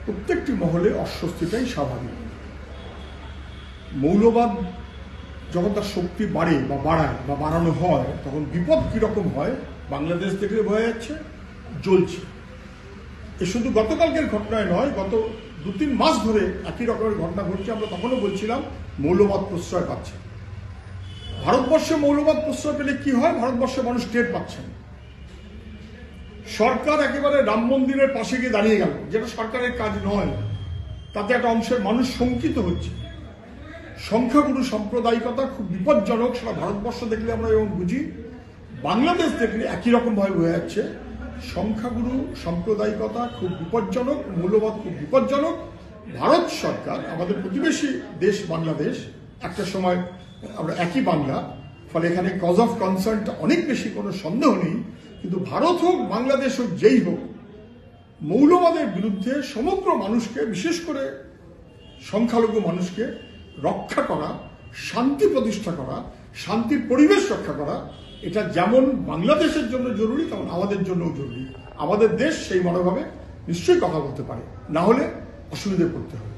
প্রত্যেকটি মহলে অস্বস্তিটাই স্বাভাবিক। মৌলবাদ যখন তার শক্তি বাড়ে বা বাড়ায় বা বাড়ানো হয়, তখন বিপদ কীরকম হয় বাংলাদেশ দেখলে বোঝা যাচ্ছে, জ্বলছে। এ শুধু গতকালকের ঘটনায় নয়, গত 2-3 মাস ধরে একই রকমের ঘটনা ঘটছে। আমরা তখনও বলছিলাম মৌলবাদ প্রশ্রয় পাচ্ছে। ভারতবর্ষে মৌলবাদ প্রশ্রয় পেলে কি হয়, ভারতবর্ষের মানুষ টের পাচ্ছেন। সরকার একেবারে রাম মন্দিরের পাশে গিয়ে দাঁড়িয়ে গেল, যেটা সরকারের কাজ নয়। তাতে একটা অংশের মানুষ শঙ্কিত হচ্ছে। সংখ্যাগুরু সাম্প্রদায়িকতা খুব বিপজ্জনক। সারা ভারতবর্ষ দেখলে আমরা এবং বুঝি, বাংলাদেশ দেখলে একই রকমভাবে বোঝা যাচ্ছে। সংখ্যাগুরু সাম্প্রদায়িকতা খুব বিপজ্জনক, মৌলবাদ খুব বিপজ্জনক। ভারত সরকার, আমাদের প্রতিবেশী দেশ বাংলাদেশ, একটা সময় আমরা একই বাংলা, ফলে এখানে কজ অফ কনসার্নটা অনেক বেশি, কোনো সন্দেহ নেই। কিন্তু ভারত হোক বাংলাদেশ হোক যেই হোক, মৌলবাদের বিরুদ্ধে সমগ্র মানুষকে, বিশেষ করে সংখ্যালঘু মানুষকে রক্ষা করা, শান্তি প্রতিষ্ঠা করা, শান্তির পরিবেশ রক্ষা করা, এটা যেমন বাংলাদেশের জন্য জরুরি তেমন আমাদের জন্যও জরুরি। আমাদের দেশ সেই মনোভাবে নিশ্চয়ই কথা বলতে পারে, না হলে অসুবিধায় পড়তে হবে।